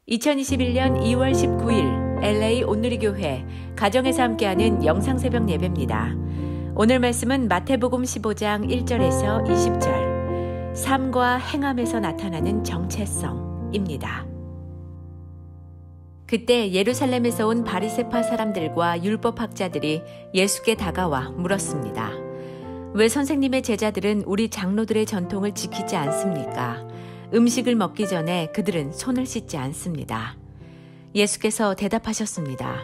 2021년 2월 19일 LA 온누리교회 가정에서 함께하는 영상새벽 예배입니다. 오늘 말씀은 마태복음 15장 1절에서 20절, 삶과 행함에서 나타나는 정체성입니다. 그때 예루살렘에서 온 바리새파 사람들과 율법학자들이 예수께 다가와 물었습니다. 왜 선생님의 제자들은 우리 장로들의 전통을 지키지 않습니까? 음식을 먹기 전에 그들은 손을 씻지 않습니다. 예수께서 대답하셨습니다.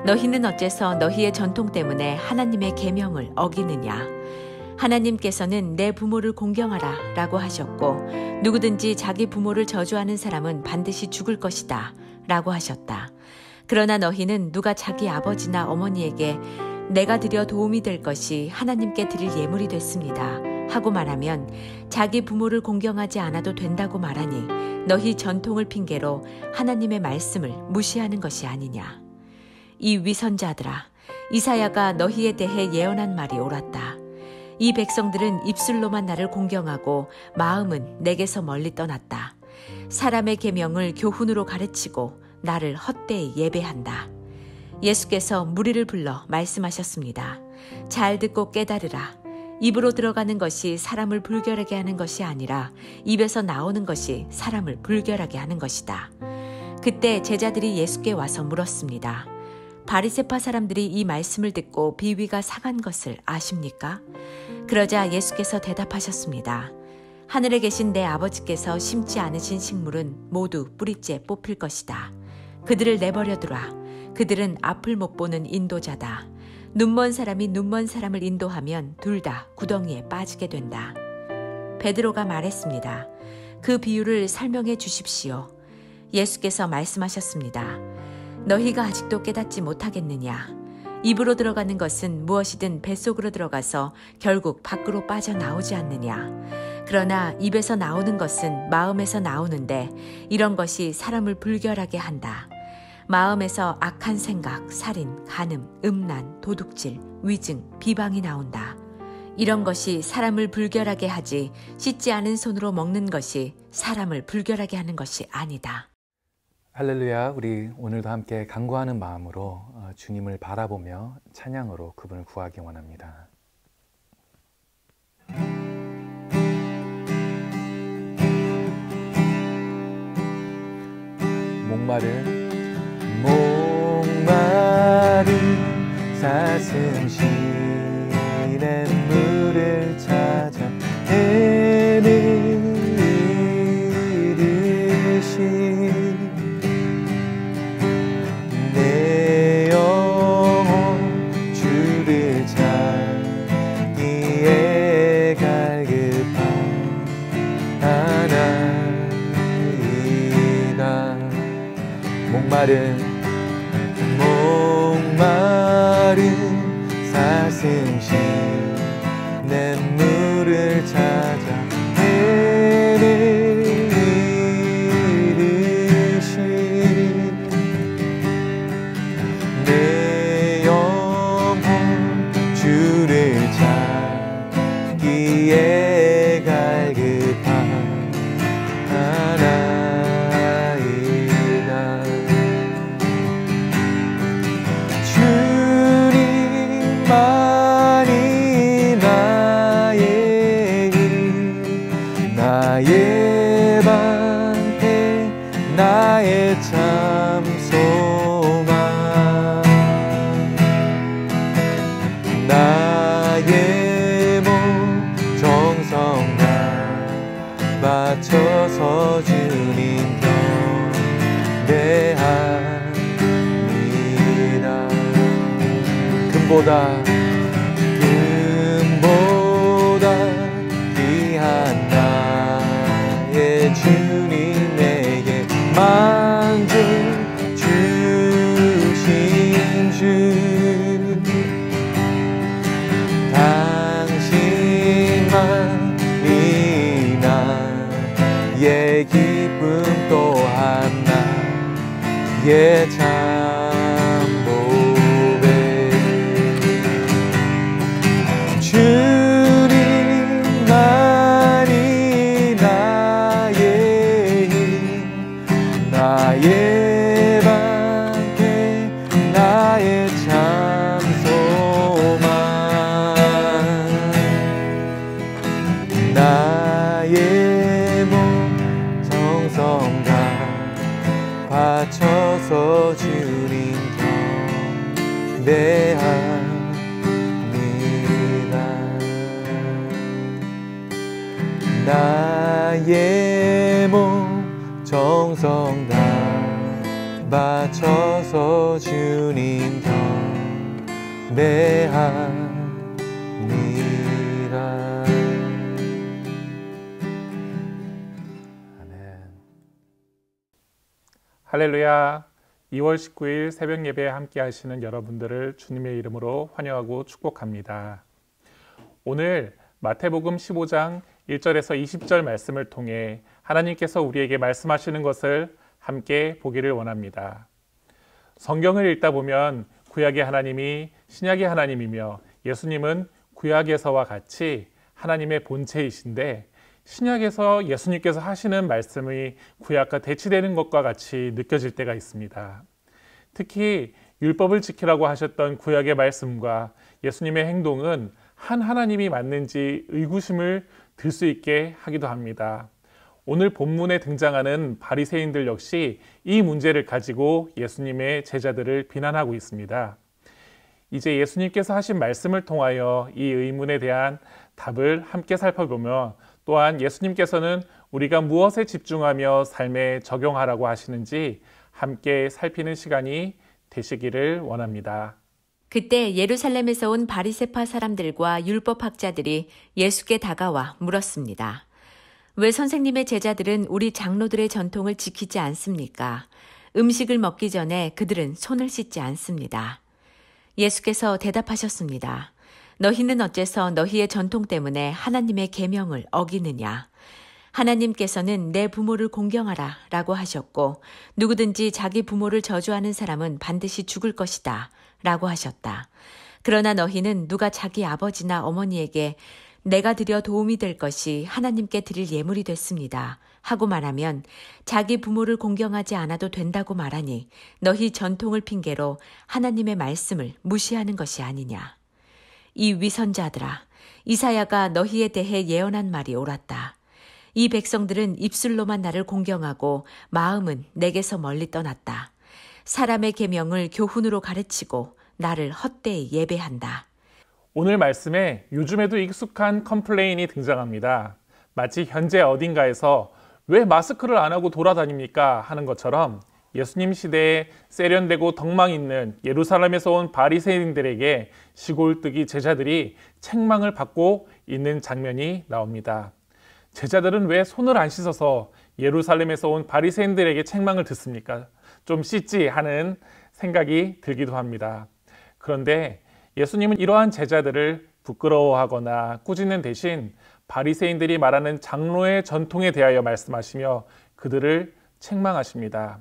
너희는 어째서 너희의 전통 때문에 하나님의 계명을 어기느냐? 하나님께서는 내 부모를 공경하라 라고 하셨고 누구든지 자기 부모를 저주하는 사람은 반드시 죽을 것이다 라고 하셨다. 그러나 너희는 누가 자기 아버지나 어머니에게 내가 드려 도움이 될 것이 하나님께 드릴 예물이 됐습니다 하고 말하면 자기 부모를 공경하지 않아도 된다고 말하니 너희 전통을 핑계로 하나님의 말씀을 무시하는 것이 아니냐. 이 위선자들아, 이사야가 너희에 대해 예언한 말이 옳았다. 이 백성들은 입술로만 나를 공경하고 마음은 내게서 멀리 떠났다. 사람의 계명을 교훈으로 가르치고 나를 헛되이 예배한다. 예수께서 무리를 불러 말씀하셨습니다. 잘 듣고 깨달으라. 입으로 들어가는 것이 사람을 불결하게 하는 것이 아니라 입에서 나오는 것이 사람을 불결하게 하는 것이다. 그때 제자들이 예수께 와서 물었습니다. 바리새파 사람들이 이 말씀을 듣고 비위가 상한 것을 아십니까? 그러자 예수께서 대답하셨습니다. 하늘에 계신 내 아버지께서 심지 않으신 식물은 모두 뿌리째 뽑힐 것이다. 그들을 내버려두라. 그들은 앞을 못 보는 인도자다. 눈먼 사람이 눈먼 사람을 인도하면 둘 다 구덩이에 빠지게 된다. 베드로가 말했습니다. 그 비유를 설명해 주십시오. 예수께서 말씀하셨습니다. 너희가 아직도 깨닫지 못하겠느냐? 입으로 들어가는 것은 무엇이든 뱃속으로 들어가서 결국 밖으로 빠져나오지 않느냐? 그러나 입에서 나오는 것은 마음에서 나오는데 이런 것이 사람을 불결하게 한다. 마음에서 악한 생각, 살인, 간음, 음란, 도둑질, 위증, 비방이 나온다. 이런 것이 사람을 불결하게 하지 씻지 않은 손으로 먹는 것이 사람을 불결하게 하는 것이 아니다. 할렐루야. 우리 오늘도 함께 간구하는 마음으로 주님을 바라보며 찬양으로 그분을 구하기 원합니다. 목마른 사슴 시냇 물을 찾아 헤매듯이 내 영혼 주를 찾기에 갈급하나이다. 목마른 사슴 시냇 물을 찾아 헤매듯이 내 영혼 주를 찾기에 갈급하나이다. 주님만이 나의 방패, 나의 참 소망, 나의 몸 정성 다 바쳐서 주님 경배합니다. 금보다 귀한 나의 주님 내게 만족 주신 주, 당신만이 나의 기쁨 또한 나의 참보배. 주님만이 나의 힘, 나의 방패 나의 참 소망 나의 몸 정성 다 바쳐서 주님 경배합니다. 나의 몸 정성 다 바쳐서 주님 경배합니다. 할렐루야. 2월 19일 새벽 예배에 함께 하시는 여러분들을 주님의 이름으로 환영하고 축복합니다. 오늘 마태복음 15장 1절에서 20절 말씀을 통해 하나님께서 우리에게 말씀하시는 것을 함께 보기를 원합니다. 성경을 읽다 보면 구약의 하나님이 신약의 하나님이며 예수님은 구약에서와 같이 하나님의 본체이신데 신약에서 예수님께서 하시는 말씀이 구약과 대치되는 것과 같이 느껴질 때가 있습니다. 특히 율법을 지키라고 하셨던 구약의 말씀과 예수님의 행동은 한 하나님이 맞는지 의구심을 들 수 있게 하기도 합니다. 오늘 본문에 등장하는 바리새인들 역시 이 문제를 가지고 예수님의 제자들을 비난하고 있습니다. 이제 예수님께서 하신 말씀을 통하여 이 의문에 대한 답을 함께 살펴보며 또한 예수님께서는 우리가 무엇에 집중하며 삶에 적용하라고 하시는지 함께 살피는 시간이 되시기를 원합니다. 그때 예루살렘에서 온 바리새파 사람들과 율법학자들이 예수께 다가와 물었습니다. 왜 선생님의 제자들은 우리 장로들의 전통을 지키지 않습니까? 음식을 먹기 전에 그들은 손을 씻지 않습니다. 예수께서 대답하셨습니다. 너희는 어째서 너희의 전통 때문에 하나님의 계명을 어기느냐? 하나님께서는 내 부모를 공경하라 라고 하셨고 누구든지 자기 부모를 저주하는 사람은 반드시 죽을 것이다 라고 하셨다. 그러나 너희는 누가 자기 아버지나 어머니에게 내가 드려 도움이 될 것이 하나님께 드릴 예물이 됐습니다 하고 말하면 자기 부모를 공경하지 않아도 된다고 말하니 너희 전통을 핑계로 하나님의 말씀을 무시하는 것이 아니냐. 이 위선자들아, 이사야가 너희에 대해 예언한 말이 옳았다. 이 백성들은 입술로만 나를 공경하고 마음은 내게서 멀리 떠났다. 사람의 계명을 교훈으로 가르치고 나를 헛되이 예배한다. 오늘 말씀에 요즘에도 익숙한 컴플레인이 등장합니다. 마치 현재 어딘가에서 왜 마스크를 안 하고 돌아다닙니까? 하는 것처럼 예수님 시대에 세련되고 덕망 있는 예루살렘에서 온 바리새인들에게 시골뜨기 제자들이 책망을 받고 있는 장면이 나옵니다. 제자들은 왜 손을 안 씻어서 예루살렘에서 온 바리새인들에게 책망을 듣습니까? 좀 씻지 하는 생각이 들기도 합니다. 그런데 예수님은 이러한 제자들을 부끄러워하거나 꾸짖는 대신 바리새인들이 말하는 장로의 전통에 대하여 말씀하시며 그들을 책망하십니다.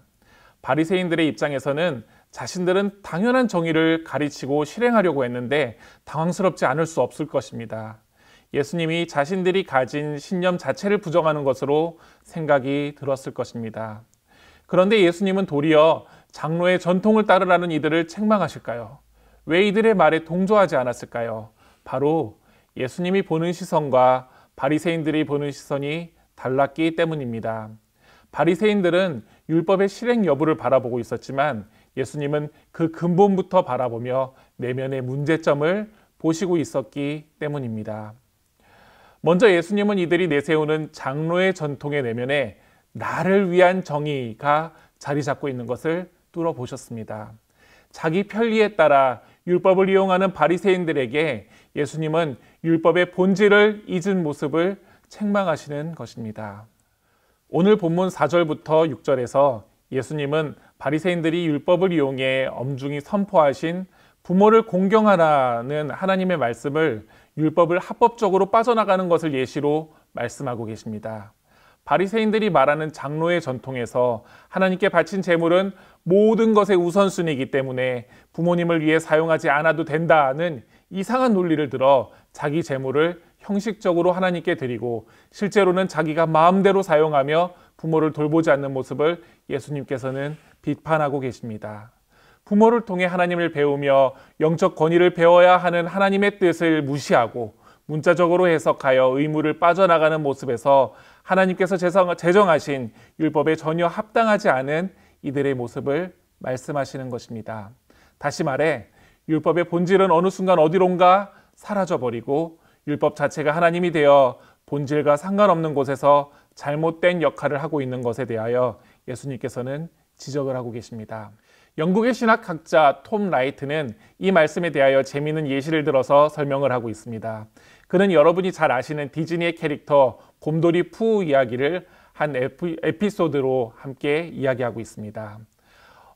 바리새인들의 입장에서는 자신들은 당연한 정의를 가르치고 실행하려고 했는데 당황스럽지 않을 수 없을 것입니다. 예수님이 자신들이 가진 신념 자체를 부정하는 것으로 생각이 들었을 것입니다. 그런데 예수님은 도리어 장로의 전통을 따르라는 이들을 책망하실까요? 왜 이들의 말에 동조하지 않았을까요? 바로 예수님이 보는 시선과 바리새인들이 보는 시선이 달랐기 때문입니다. 바리새인들은 율법의 실행 여부를 바라보고 있었지만 예수님은 그 근본부터 바라보며 내면의 문제점을 보시고 있었기 때문입니다. 먼저 예수님은 이들이 내세우는 장로의 전통의 내면에 나를 위한 정의가 자리 잡고 있는 것을 뚫어보셨습니다. 자기 편리에 따라 율법을 이용하는 바리새인들에게 예수님은 율법의 본질을 잊은 모습을 책망하시는 것입니다. 오늘 본문 4절부터 6절에서 예수님은 바리새인들이 율법을 이용해 엄중히 선포하신 부모를 공경하라는 하나님의 말씀을 율법을 합법적으로 빠져나가는 것을 예시로 말씀하고 계십니다. 바리새인들이 말하는 장로의 전통에서 하나님께 바친 제물은 모든 것의 우선순위이기 때문에 부모님을 위해 사용하지 않아도 된다는 이상한 논리를 들어 자기 제물을 형식적으로 하나님께 드리고 실제로는 자기가 마음대로 사용하며 부모를 돌보지 않는 모습을 예수님께서는 비판하고 계십니다. 부모를 통해 하나님을 배우며 영적 권위를 배워야 하는 하나님의 뜻을 무시하고 문자적으로 해석하여 의무를 빠져나가는 모습에서 하나님께서 제정하신 율법에 전혀 합당하지 않은 이들의 모습을 말씀하시는 것입니다. 다시 말해 율법의 본질은 어느 순간 어디론가 사라져버리고 율법 자체가 하나님이 되어 본질과 상관없는 곳에서 잘못된 역할을 하고 있는 것에 대하여 예수님께서는 지적을 하고 계십니다. 영국의 신학학자 톰 라이트는 이 말씀에 대하여 재미있는 예시를 들어서 설명을 하고 있습니다. 그는 여러분이 잘 아시는 디즈니의 캐릭터 곰돌이 푸 이야기를 한 에피소드로 함께 이야기하고 있습니다.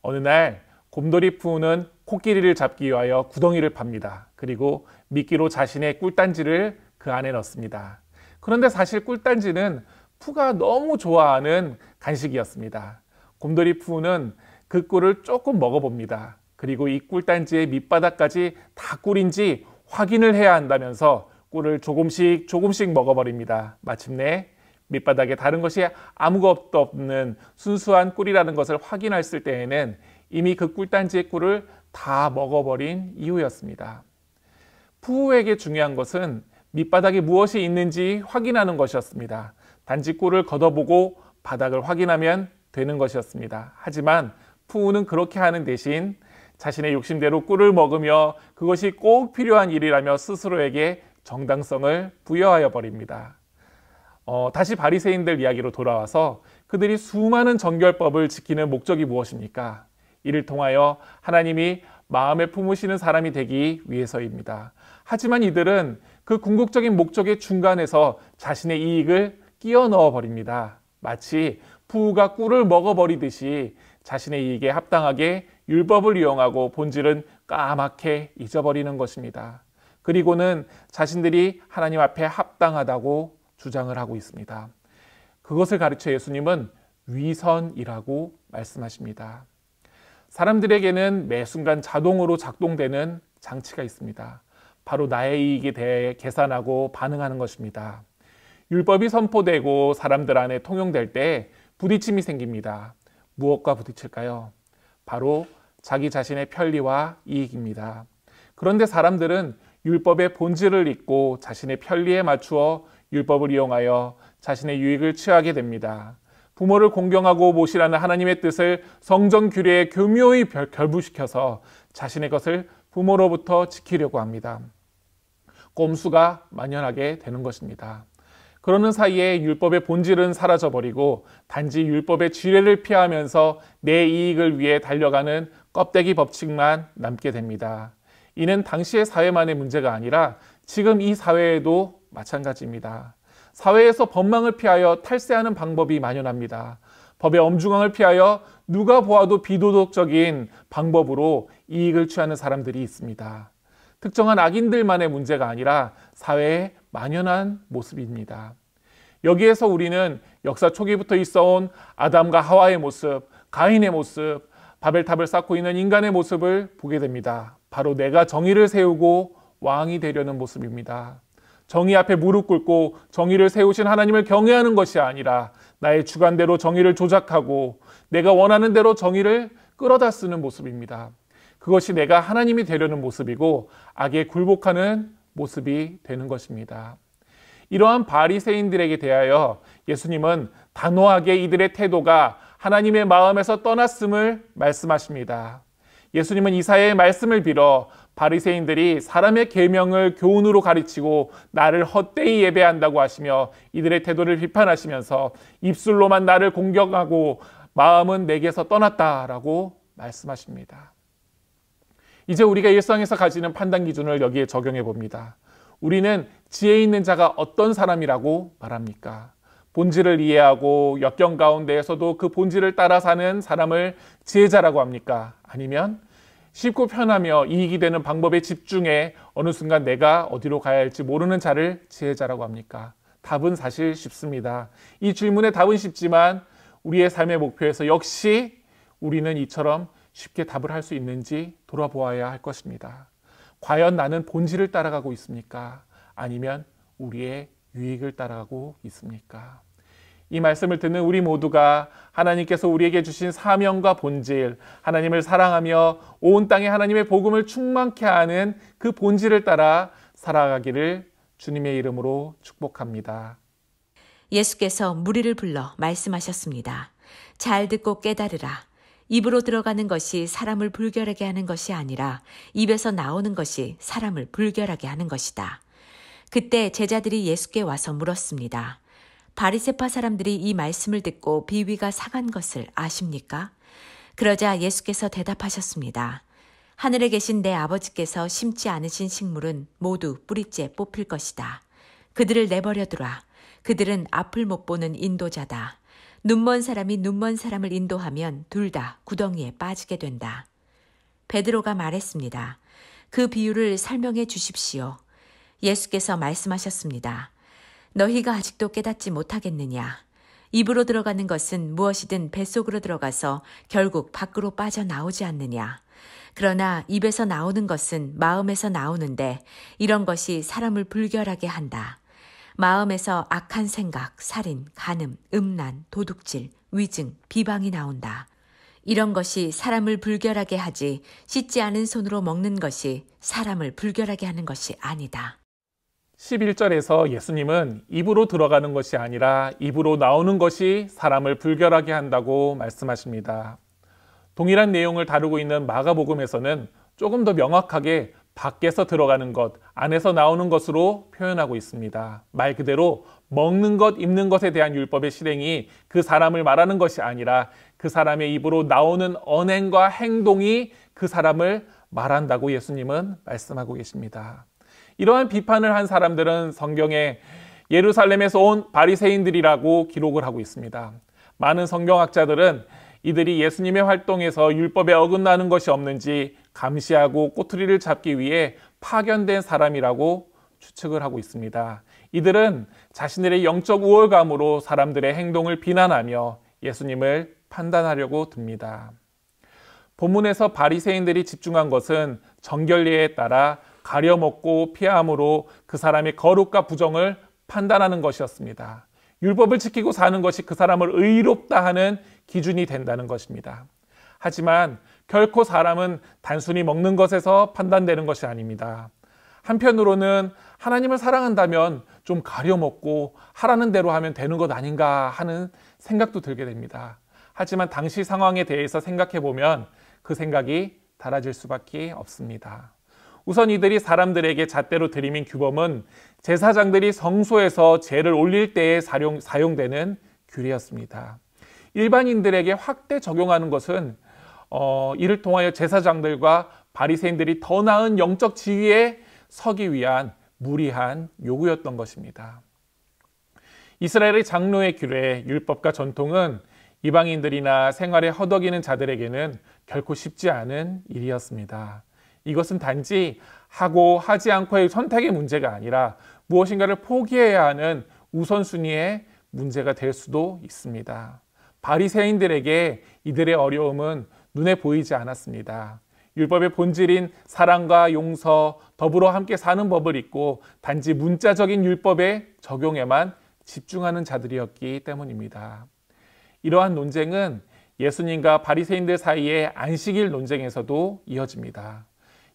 어느 날 곰돌이 푸는 코끼리를 잡기 위하여 구덩이를 팝니다. 그리고 미끼로 자신의 꿀단지를 그 안에 넣습니다. 그런데 사실 꿀단지는 푸가 너무 좋아하는 간식이었습니다. 곰돌이 푸는 그 꿀을 조금 먹어봅니다. 그리고 이 꿀단지의 밑바닥까지 다 꿀인지 확인을 해야 한다면서 꿀을 조금씩 먹어버립니다. 마침내 밑바닥에 다른 것이 아무것도 없는 순수한 꿀이라는 것을 확인했을 때에는 이미 그 꿀단지의 꿀을 다 먹어버린 이유였습니다. 푸우에게 중요한 것은 밑바닥에 무엇이 있는지 확인하는 것이었습니다. 단지 꿀을 걷어보고 바닥을 확인하면 되는 것이었습니다. 하지만 푸우는 그렇게 하는 대신 자신의 욕심대로 꿀을 먹으며 그것이 꼭 필요한 일이라며 스스로에게 정당성을 부여하여 버립니다. 다시 바리새인들 이야기로 돌아와서 그들이 수많은 정결법을 지키는 목적이 무엇입니까? 이를 통하여 하나님이 마음에 품으시는 사람이 되기 위해서입니다. 하지만 이들은 그 궁극적인 목적의 중간에서 자신의 이익을 끼워 넣어 버립니다. 마치 푸우가 꿀을 먹어버리듯이 자신의 이익에 합당하게 율법을 이용하고 본질은 까맣게 잊어버리는 것입니다. 그리고는 자신들이 하나님 앞에 합당하다고 주장을 하고 있습니다. 그것을 가르쳐 예수님은 위선이라고 말씀하십니다. 사람들에게는 매 순간 자동으로 작동되는 장치가 있습니다. 바로 나의 이익에 대해 계산하고 반응하는 것입니다. 율법이 선포되고 사람들 안에 통용될 때 부딪힘이 생깁니다. 무엇과 부딪힐까요? 바로 자기 자신의 편리와 이익입니다. 그런데 사람들은 율법의 본질을 잊고 자신의 편리에 맞추어 율법을 이용하여 자신의 유익을 취하게 됩니다. 부모를 공경하고 모시라는 하나님의 뜻을 성전 규례에 교묘히 결부시켜서 자신의 것을 부모로부터 지키려고 합니다. 꼼수가 만연하게 되는 것입니다. 그러는 사이에 율법의 본질은 사라져버리고 단지 율법의 지뢰를 피하면서 내 이익을 위해 달려가는 껍데기 법칙만 남게 됩니다. 이는 당시의 사회만의 문제가 아니라 지금 이 사회에도 마찬가지입니다. 사회에서 법망을 피하여 탈세하는 방법이 만연합니다. 법의 엄중함을 피하여 누가 보아도 비도덕적인 방법으로 이익을 취하는 사람들이 있습니다. 특정한 악인들만의 문제가 아니라 사회에 만연한 모습입니다. 여기에서 우리는 역사 초기부터 있어온 아담과 하와의 모습, 가인의 모습, 바벨탑을 쌓고 있는 인간의 모습을 보게 됩니다. 바로 내가 정의를 세우고 왕이 되려는 모습입니다. 정의 앞에 무릎 꿇고 정의를 세우신 하나님을 경외하는 것이 아니라 나의 주관대로 정의를 조작하고 내가 원하는 대로 정의를 끌어다 쓰는 모습입니다. 그것이 내가 하나님이 되려는 모습이고 악에 굴복하는 모습이 되는 것입니다. 이러한 바리새인들에게 대하여 예수님은 단호하게 이들의 태도가 하나님의 마음에서 떠났음을 말씀하십니다. 예수님은 이사야의 말씀을 빌어 바리새인들이 사람의 계명을 교훈으로 가르치고 나를 헛되이 예배한다고 하시며 이들의 태도를 비판하시면서 입술로만 나를 공경하고 마음은 내게서 떠났다라고 말씀하십니다. 이제 우리가 일상에서 가지는 판단 기준을 여기에 적용해 봅니다. 우리는 지혜 있는 자가 어떤 사람이라고 말합니까? 본질을 이해하고 역경 가운데에서도 그 본질을 따라 사는 사람을 지혜자라고 합니까? 아니면 쉽고 편하며 이익이 되는 방법에 집중해 어느 순간 내가 어디로 가야 할지 모르는 자를 지혜자라고 합니까? 답은 사실 쉽습니다. 이 질문의 답은 쉽지만 우리의 삶의 목표에서 역시 우리는 이처럼 쉽게 답을 할 수 있는지 돌아보아야 할 것입니다. 과연 나는 본질을 따라가고 있습니까? 아니면 우리의 유익을 따라가고 있습니까? 이 말씀을 듣는 우리 모두가 하나님께서 우리에게 주신 사명과 본질, 하나님을 사랑하며 온 땅에 하나님의 복음을 충만케 하는 그 본질을 따라 살아가기를 주님의 이름으로 축복합니다. 예수께서 무리를 불러 말씀하셨습니다. 잘 듣고 깨달으라. 입으로 들어가는 것이 사람을 불결하게 하는 것이 아니라 입에서 나오는 것이 사람을 불결하게 하는 것이다. 그때 제자들이 예수께 와서 물었습니다. 바리새파 사람들이 이 말씀을 듣고 비위가 상한 것을 아십니까? 그러자 예수께서 대답하셨습니다. 하늘에 계신 내 아버지께서 심지 않으신 식물은 모두 뿌리째 뽑힐 것이다. 그들을 내버려두라. 그들은 앞을 못 보는 인도자다. 눈먼 사람이 눈먼 사람을 인도하면 둘 다 구덩이에 빠지게 된다. 베드로가 말했습니다. 그 비유를 설명해 주십시오. 예수께서 말씀하셨습니다. 너희가 아직도 깨닫지 못하겠느냐? 입으로 들어가는 것은 무엇이든 뱃속으로 들어가서 결국 밖으로 빠져나오지 않느냐? 그러나 입에서 나오는 것은 마음에서 나오는데 이런 것이 사람을 불결하게 한다. 마음에서 악한 생각, 살인, 간음, 음란, 도둑질, 위증, 비방이 나온다. 이런 것이 사람을 불결하게 하지 씻지 않은 손으로 먹는 것이 사람을 불결하게 하는 것이 아니다. 11절에서 예수님은 입으로 들어가는 것이 아니라 입으로 나오는 것이 사람을 불결하게 한다고 말씀하십니다. 동일한 내용을 다루고 있는 마가복음에서는 조금 더 명확하게 밖에서 들어가는 것, 안에서 나오는 것으로 표현하고 있습니다. 말 그대로 먹는 것, 입는 것에 대한 율법의 실행이 그 사람을 말하는 것이 아니라 그 사람의 입으로 나오는 언행과 행동이 그 사람을 말한다고 예수님은 말씀하고 계십니다. 이러한 비판을 한 사람들은 성경에 예루살렘에서 온 바리새인들이라고 기록을 하고 있습니다. 많은 성경학자들은 이들이 예수님의 활동에서 율법에 어긋나는 것이 없는지 감시하고 꼬투리를 잡기 위해 파견된 사람이라고 추측을 하고 있습니다. 이들은 자신들의 영적 우월감으로 사람들의 행동을 비난하며 예수님을 판단하려고 듭니다. 본문에서 바리새인들이 집중한 것은 정결례에 따라 가려먹고 피함으로 그 사람의 거룩과 부정을 판단하는 것이었습니다. 율법을 지키고 사는 것이 그 사람을 의롭다 하는 기준이 된다는 것입니다. 하지만 결코 사람은 단순히 먹는 것에서 판단되는 것이 아닙니다. 한편으로는 하나님을 사랑한다면 좀 가려먹고 하라는 대로 하면 되는 것 아닌가 하는 생각도 들게 됩니다. 하지만 당시 상황에 대해서 생각해 보면 그 생각이 달라질 수밖에 없습니다. 우선 이들이 사람들에게 잣대로 들이민 규범은 제사장들이 성소에서 제를 올릴 때에 사용되는 규례였습니다. 일반인들에게 확대 적용하는 것은 이를 통하여 제사장들과 바리새인들이 더 나은 영적 지위에 서기 위한 무리한 요구였던 것입니다. 이스라엘의 장로의 규례, 율법과 전통은 이방인들이나 생활에 허덕이는 자들에게는 결코 쉽지 않은 일이었습니다. 이것은 단지 하고 하지 않고의 선택의 문제가 아니라 무엇인가를 포기해야 하는 우선순위의 문제가 될 수도 있습니다. 바리새인들에게 이들의 어려움은 눈에 보이지 않았습니다. 율법의 본질인 사랑과 용서, 더불어 함께 사는 법을 잊고 단지 문자적인 율법의 적용에만 집중하는 자들이었기 때문입니다. 이러한 논쟁은 예수님과 바리새인들 사이의 안식일 논쟁에서도 이어집니다.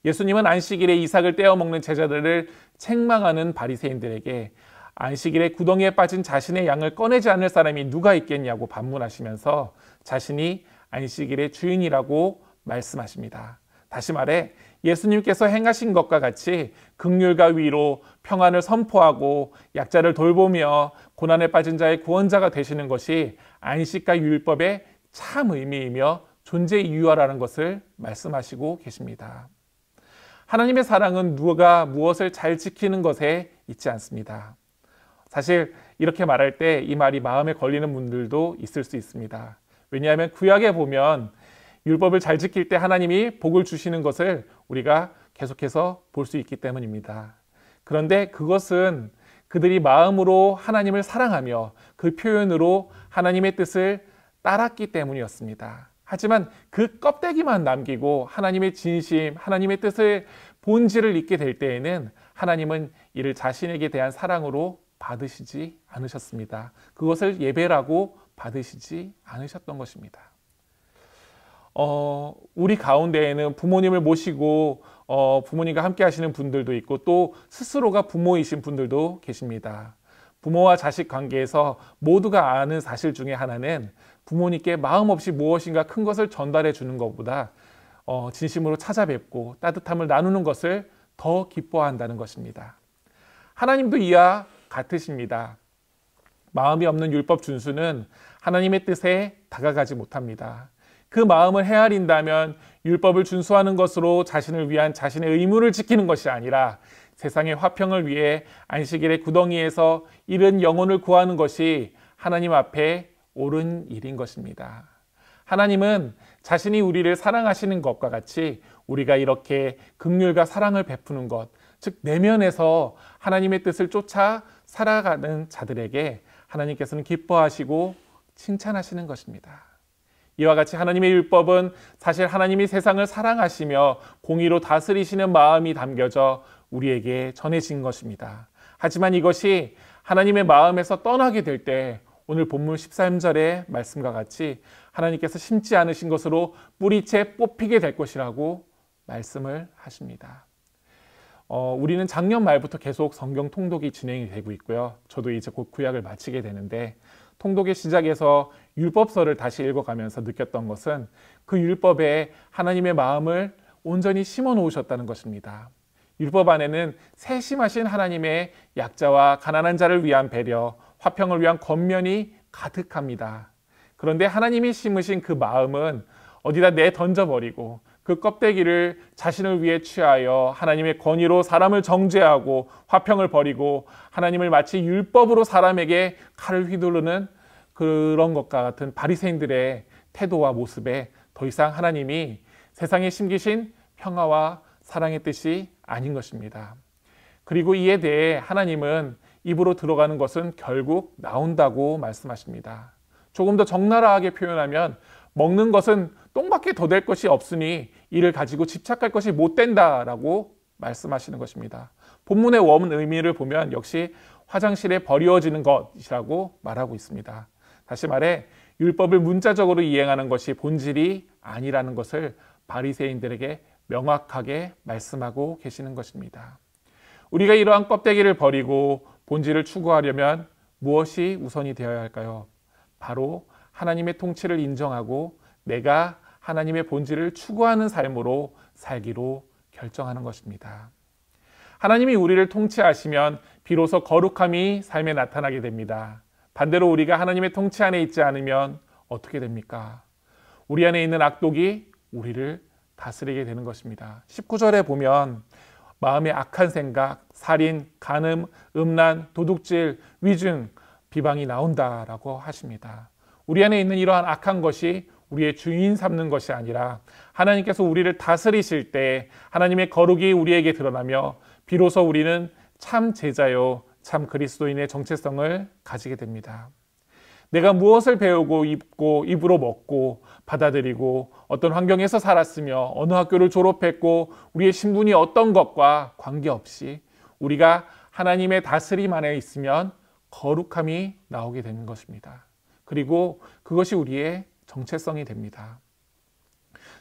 예수님은 안식일에 이삭을 떼어 먹는 제자들을 책망하는 바리새인들에게 안식일에 구덩이에 빠진 자신의 양을 꺼내지 않을 사람이 누가 있겠냐고 반문하시면서 자신이 안식일의 주인이라고 말씀하십니다. 다시 말해 예수님께서 행하신 것과 같이 긍휼과 위로, 평안을 선포하고 약자를 돌보며 고난에 빠진 자의 구원자가 되시는 것이 안식과 율법의 참 의미이며 존재 이유라는 것을 말씀하시고 계십니다. 하나님의 사랑은 누가 무엇을 잘 지키는 것에 있지 않습니다. 사실 이렇게 말할 때 이 말이 마음에 걸리는 분들도 있을 수 있습니다. 왜냐하면 구약에 보면 율법을 잘 지킬 때 하나님이 복을 주시는 것을 우리가 계속해서 볼 수 있기 때문입니다. 그런데 그것은 그들이 마음으로 하나님을 사랑하며 그 표현으로 하나님의 뜻을 따랐기 때문이었습니다. 하지만 그 껍데기만 남기고 하나님의 진심, 하나님의 뜻을 본질을 잊게 될 때에는 하나님은 이를 자신에게 대한 사랑으로 받으시지 않으셨습니다. 그것을 예배라고 받으시지 않으셨던 것입니다. 우리 가운데에는 부모님을 모시고 부모님과 함께 하시는 분들도 있고 또 스스로가 부모이신 분들도 계십니다. 부모와 자식 관계에서 모두가 아는 사실 중에 하나는 부모님께 마음 없이 무엇인가 큰 것을 전달해 주는 것보다 진심으로 찾아뵙고 따뜻함을 나누는 것을 더 기뻐한다는 것입니다. 하나님도 이와 같으십니다. 마음이 없는 율법 준수는 하나님의 뜻에 다가가지 못합니다. 그 마음을 헤아린다면 율법을 준수하는 것으로 자신을 위한 자신의 의무를 지키는 것이 아니라 세상의 화평을 위해 안식일의 구덩이에서 잃은 영혼을 구하는 것이 하나님 앞에 옳은 일인 것입니다. 하나님은 자신이 우리를 사랑하시는 것과 같이 우리가 이렇게 긍휼과 사랑을 베푸는 것, 즉 내면에서 하나님의 뜻을 쫓아 살아가는 자들에게 하나님께서는 기뻐하시고 칭찬하시는 것입니다. 이와 같이 하나님의 율법은 사실 하나님이 세상을 사랑하시며 공의로 다스리시는 마음이 담겨져 우리에게 전해진 것입니다. 하지만 이것이 하나님의 마음에서 떠나게 될 때 오늘 본문 13절의 말씀과 같이 하나님께서 심지 않으신 것으로 뿌리채 뽑히게 될 것이라고 말씀을 하십니다. 우리는 작년 말부터 계속 성경 통독이 진행이 되고 있고요. 저도 이제 곧 구약을 마치게 되는데 통독의 시작에서 율법서를 다시 읽어가면서 느꼈던 것은 그 율법에 하나님의 마음을 온전히 심어 놓으셨다는 것입니다. 율법 안에는 세심하신 하나님의 약자와 가난한 자를 위한 배려, 화평을 위한 권면이 가득합니다. 그런데 하나님이 심으신 그 마음은 어디다 내던져버리고 그 껍데기를 자신을 위해 취하여 하나님의 권위로 사람을 정죄하고 화평을 버리고 하나님을 마치 율법으로 사람에게 칼을 휘두르는 그런 것과 같은 바리새인들의 태도와 모습에 더 이상 하나님이 세상에 심기신 평화와 사랑의 뜻이 아닌 것입니다. 그리고 이에 대해 하나님은 입으로 들어가는 것은 결국 나온다고 말씀하십니다. 조금 더 적나라하게 표현하면 먹는 것은 똥밖에 더 될 것이 없으니 이를 가지고 집착할 것이 못 된다라고 말씀하시는 것입니다. 본문의 원 의미를 보면 역시 화장실에 버려지는 것이라고 말하고 있습니다. 다시 말해 율법을 문자적으로 이행하는 것이 본질이 아니라는 것을 바리새인들에게 명확하게 말씀하고 계시는 것입니다. 우리가 이러한 껍데기를 버리고 본질을 추구하려면 무엇이 우선이 되어야 할까요? 바로 하나님의 통치를 인정하고 내가 하나님의 본질을 추구하는 삶으로 살기로 결정하는 것입니다. 하나님이 우리를 통치하시면 비로소 거룩함이 삶에 나타나게 됩니다. 반대로 우리가 하나님의 통치 안에 있지 않으면 어떻게 됩니까? 우리 안에 있는 악독이 우리를 다스리게 되는 것입니다. 19절에 보면 마음의 악한 생각, 살인, 간음, 음란, 도둑질, 위증, 비방이 나온다라고 하십니다. 우리 안에 있는 이러한 악한 것이 우리의 주인 삼는 것이 아니라 하나님께서 우리를 다스리실 때 하나님의 거룩이 우리에게 드러나며 비로소 우리는 참 제자요 참 그리스도인의 정체성을 가지게 됩니다. 내가 무엇을 배우고 입고 입으로 먹고 받아들이고 어떤 환경에서 살았으며 어느 학교를 졸업했고 우리의 신분이 어떤 것과 관계없이 우리가 하나님의 다스림 안에 있으면 거룩함이 나오게 되는 것입니다. 그리고 그것이 우리의 정체성이 됩니다.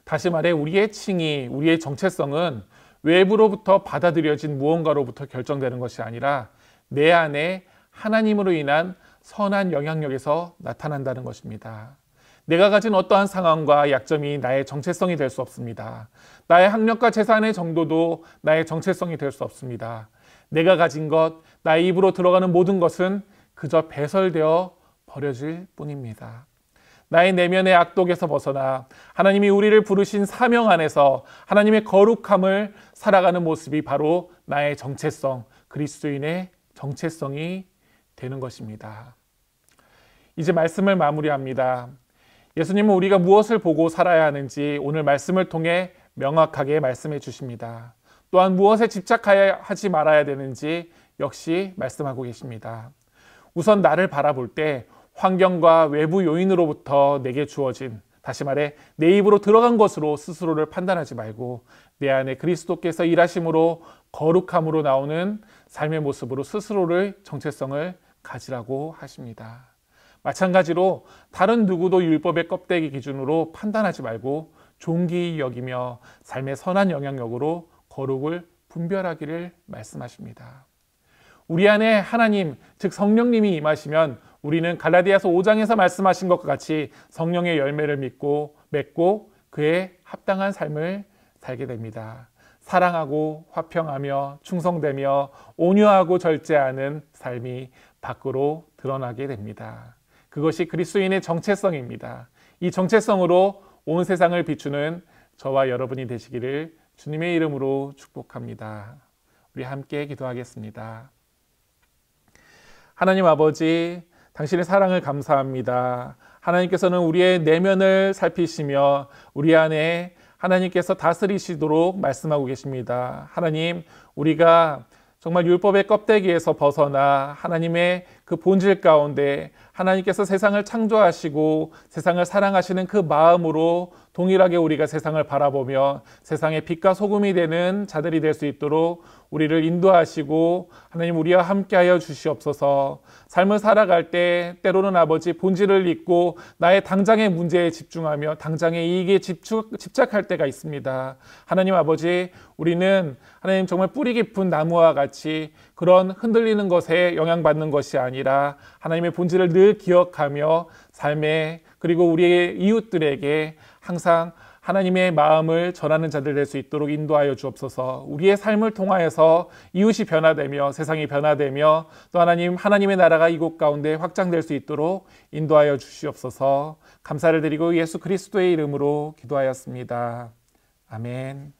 다시 말해 우리의 칭의, 우리의 정체성은 외부로부터 받아들여진 무언가로부터 결정되는 것이 아니라 내 안에 하나님으로 인한 선한 영향력에서 나타난다는 것입니다. 내가 가진 어떠한 상황과 약점이 나의 정체성이 될 수 없습니다. 나의 학력과 재산의 정도도 나의 정체성이 될 수 없습니다. 내가 가진 것, 나의 입으로 들어가는 모든 것은 그저 배설되어 버려질 뿐입니다. 나의 내면의 악독에서 벗어나 하나님이 우리를 부르신 사명 안에서 하나님의 거룩함을 살아가는 모습이 바로 나의 정체성, 그리스도인의 정체성이 되는 것입니다. 이제 말씀을 마무리합니다. 예수님은 우리가 무엇을 보고 살아야 하는지 오늘 말씀을 통해 명확하게 말씀해 주십니다. 또한 무엇에 집착하지 말아야 되는지 역시 말씀하고 계십니다. 우선 나를 바라볼 때 환경과 외부 요인으로부터 내게 주어진, 다시 말해 내 입으로 들어간 것으로 스스로를 판단하지 말고 내 안에 그리스도께서 일하심으로 거룩함으로 나오는 삶의 모습으로 스스로를 정체성을 가지라고 하십니다. 마찬가지로 다른 누구도 율법의 껍데기 기준으로 판단하지 말고 존귀히 여기며 삶의 선한 영향력으로 거룩을 분별하기를 말씀하십니다. 우리 안에 하나님, 즉 성령님이 임하시면 우리는 갈라디아서 5장에서 말씀하신 것과 같이 성령의 열매를 맺고 그에 합당한 삶을 살게 됩니다. 사랑하고 화평하며 충성되며 온유하고 절제하는 삶이 밖으로 드러나게 됩니다. 그것이 그리스도인의 정체성입니다. 이 정체성으로 온 세상을 비추는 저와 여러분이 되시기를 주님의 이름으로 축복합니다. 우리 함께 기도하겠습니다. 하나님 아버지, 당신의 사랑을 감사합니다. 하나님께서는 우리의 내면을 살피시며 우리 안에 하나님께서 다스리시도록 말씀하고 계십니다. 하나님, 우리가 정말 율법의 껍데기에서 벗어나 하나님의 그 본질 가운데 하나님께서 세상을 창조하시고 세상을 사랑하시는 그 마음으로 동일하게 우리가 세상을 바라보며 세상의 빛과 소금이 되는 자들이 될 수 있도록 우리를 인도하시고 하나님 우리와 함께하여 주시옵소서. 삶을 살아갈 때 때로는 아버지 본질을 잊고 나의 당장의 문제에 집중하며 당장의 이익에 집착할 때가 있습니다. 하나님 아버지, 우리는 하나님 정말 뿌리 깊은 나무와 같이 그런 흔들리는 것에 영향받는 것이 아니라 하나님의 본질을 늘 기억하며 삶에 그리고 우리의 이웃들에게 항상 하나님의 마음을 전하는 자들 될 수 있도록 인도하여 주옵소서. 우리의 삶을 통하여서 이웃이 변화되며 세상이 변화되며 또 하나님의 나라가 이곳 가운데 확장될 수 있도록 인도하여 주시옵소서. 감사를 드리고 예수 그리스도의 이름으로 기도하였습니다. 아멘.